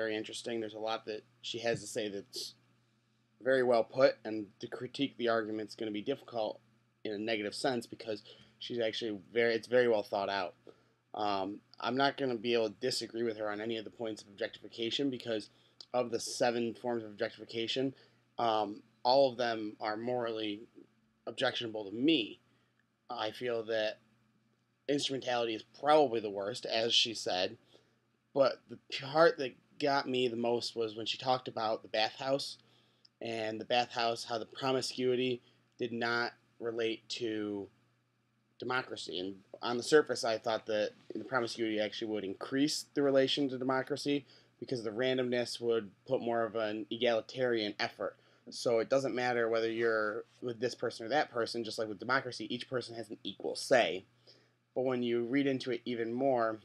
very interesting. There's a lot that she has to say that's very well put, and to critique the argument is going to be difficult in a negative sense because she's actually it's very well thought out. I'm not going to be able to disagree with her on any of the points of objectification because of the 7 forms of objectification, all of them are morally objectionable to me. I feel that instrumentality is probably the worst, as she said, but the part that got me the most was when she talked about the bathhouse and the bathhouse, how the promiscuity did not relate to democracy. And on the surface, I thought that the promiscuity actually would increase the relation to democracy because the randomness would put more of an egalitarian effort. So it doesn't matter whether you're with this person or that person, just like with democracy, each person has an equal say. But when you read into it even more,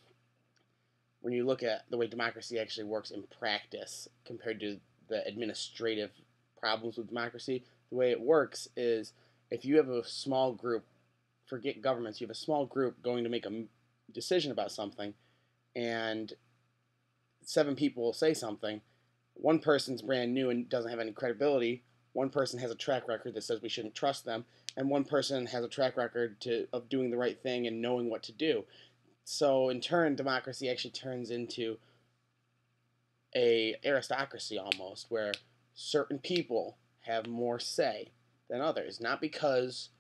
when you look at the way democracy actually works in practice compared to the administrative problems with democracy, the way it works is if you have a small group, forget governments, you have a small group going to make a decision about something, and 7 people will say something. One person's brand new and doesn't have any credibility. One person has a track record that says we shouldn't trust them, and one person has a track record of doing the right thing and knowing what to do. So in turn, democracy actually turns into a aristocracy almost, where certain people have more say than others, not because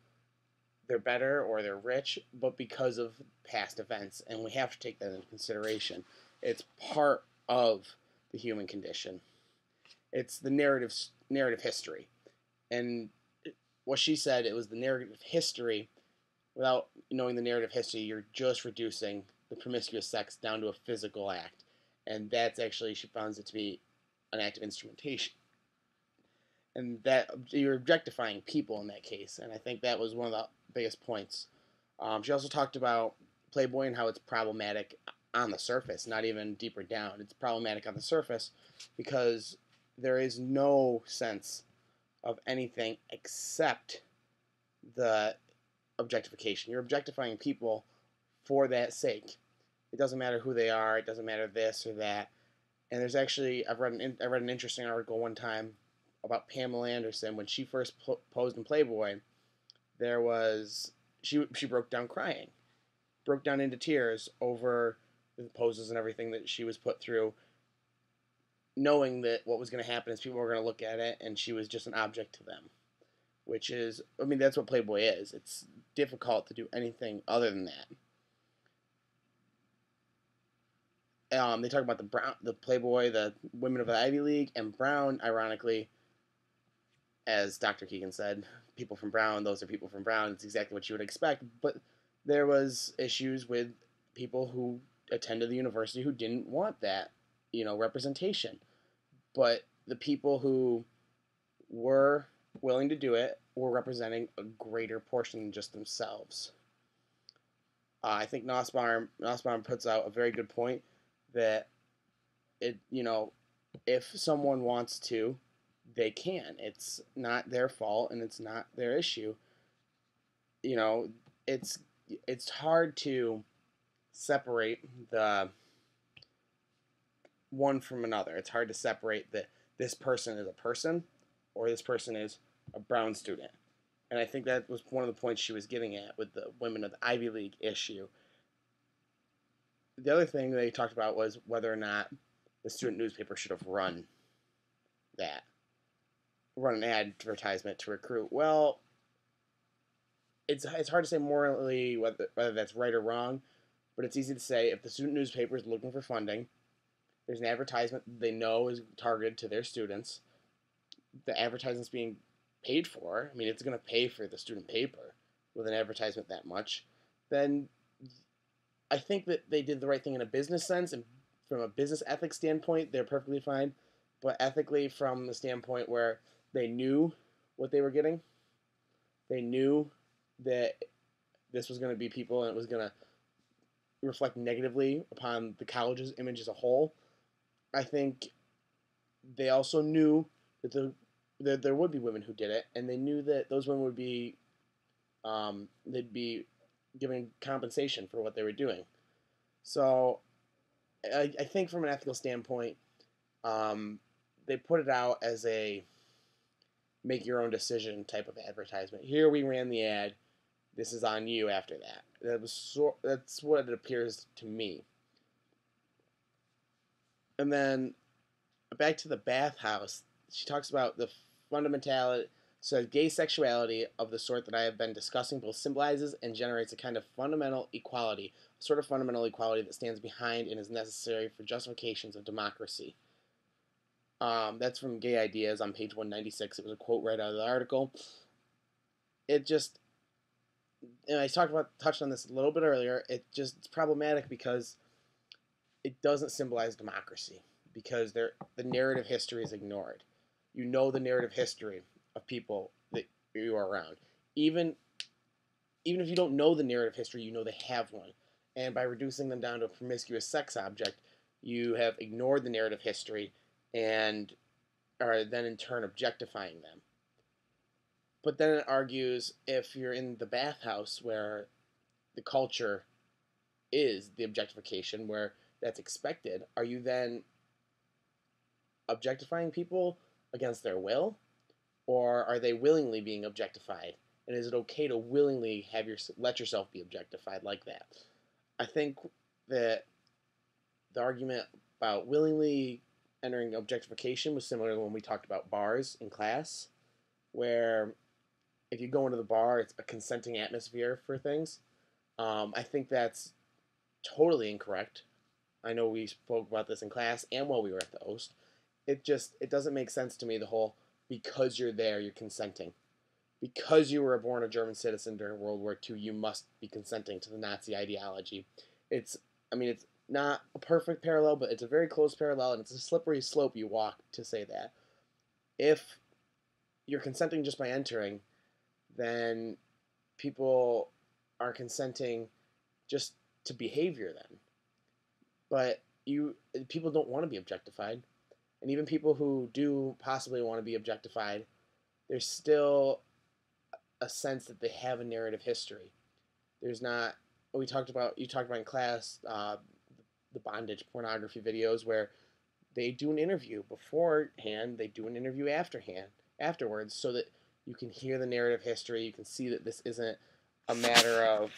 they're better or they're rich, but because of past events, and we have to take that into consideration. It's part of the human condition. It's the narrative history, and what she said, it was the narrative history. Without knowing the narrative history, you're just reducing the promiscuous sex down to a physical act, and that's actually, she finds it to be an act of instrumentation, and that you're objectifying people in that case. And I think that was one of the biggest points. She also talked about Playboy and how it's problematic on the surface, not even deeper down. It's problematic on the surface because there is no sense of anything except the objectification. You're objectifying people for that sake. It doesn't matter who they are. It doesn't matter this or that. And there's actually, I read an interesting article one time about Pamela Anderson when she first posed in Playboy. There was she broke down crying, broke down into tears over the poses and everything that she was put through, knowing that what was going to happen is people were going to look at it and she was just an object to them. Which is, I mean, that's what Playboy is. It's difficult to do anything other than that. They talk about the Playboy, the women of the Ivy League, and Brown, ironically, as Dr. Keegan said, people from Brown, those are people from Brown. It's exactly what you would expect. But there was issues with people who attended the university who didn't want that, representation. But the people who were willing to do it were representing a greater portion than just themselves. I think Nussbaum puts out a very good point that if someone wants to, they can. It's not their fault and it's not their issue. It's hard to separate the one from another. It's hard to separate that this person is a person or this person is a Brown student. And I think that was one of the points she was getting at with the women of the Ivy League issue. The other thing they talked about was whether or not the student newspaper should have run an advertisement to recruit. Well, it's hard to say morally whether that's right or wrong, but it's easy to say if the student newspaper is looking for funding, there's an advertisement they know is targeted to their students, the advertisement's being paid for, I mean, it's going to pay for the student paper with an advertisement that much, then I think that they did the right thing in a business sense, and from a business ethics standpoint, they're perfectly fine. But ethically, from the standpoint where they knew what they were getting, they knew that this was going to be people and it was going to reflect negatively upon the college's image as a whole. I think they also knew that there would be women who did it, and they knew that those women would be they'd be given compensation for what they were doing. So I think from an ethical standpoint, Um, they put it out as a make your own decision type of advertisement. Here we ran the ad. This is on you after that. That's what it appears to me. And then back to the bathhouse. She talks about the fundamentality. So gay sexuality of the sort that I have been discussing both symbolizes and generates a kind of fundamental equality, a sort of fundamental equality that stands behind and is necessary for justifications of democracy. That's from Gay Ideas on page 196. It was a quote right out of the article. It just, and I touched on this a little bit earlier. It's problematic because it doesn't symbolize democracy because the narrative history is ignored. You know the narrative history of people that you are around. Even if you don't know the narrative history, you know they have one. And by reducing them down to a promiscuous sex object, you have ignored the narrative history and are then in turn objectifying them. But then it argues if you're in the bathhouse where the culture is the objectification, where that's expected, are you then objectifying people against their will? Or are they willingly being objectified? And is it okay to willingly let yourself be objectified like that? I think that the argument about willingly entering objectification was similar to when we talked about bars in class, where if you go into the bar, it's a consenting atmosphere for things. I think that's totally incorrect. I know we spoke about this in class and while we were at the OST. It doesn't make sense to me, the whole because you're there, you're consenting. Because you were born a German citizen during World War II, you must be consenting to the Nazi ideology. It's not a perfect parallel, but it's a very close parallel, and it's a slippery slope you walk to say that. If you're consenting just by entering, then people are consenting just to behavior then. But people don't want to be objectified. And even people who do possibly want to be objectified, there's still a sense that they have a narrative history. There's not. You talked about in class the bondage pornography videos where they do an interview beforehand, they do an interview afterwards, so that you can hear the narrative history. You can see that this isn't a matter of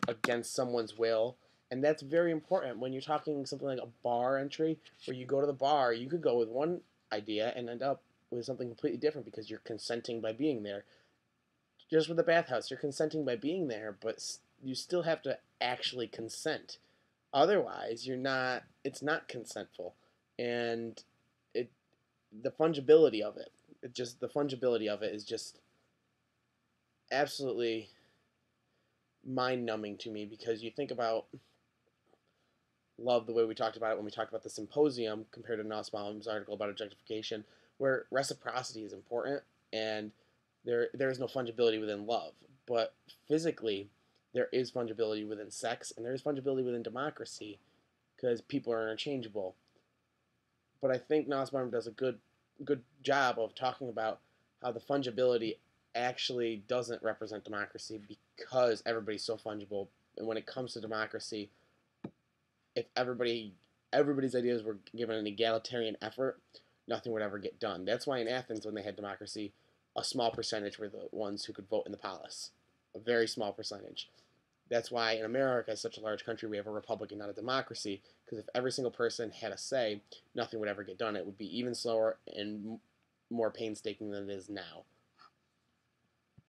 against someone's will. And that's very important when you're talking something like a bar entry, where you go to the bar, you could go with one idea and end up with something completely different because you're consenting by being there. Just with the bathhouse, you're consenting by being there, but you still have to actually consent. Otherwise, it's not consentful. And it the fungibility of it is just absolutely mind numbing to me, because you think about love the way we talked about it when we talked about the symposium compared to Nussbaum's article about objectification, where reciprocity is important and there is no fungibility within love. But physically, there is fungibility within sex and there is fungibility within democracy because people are interchangeable. But I think Nussbaum does a good job of talking about how the fungibility actually doesn't represent democracy because everybody's so fungible. And when it comes to democracy, if everybody's ideas were given an egalitarian effort, nothing would ever get done. That's why in Athens, when they had democracy, a small percentage were the ones who could vote in the palace. A very small percentage. That's why in America, as such a large country, we have a republic and not a democracy, because if every single person had a say, nothing would ever get done. It would be even slower and more painstaking than it is now.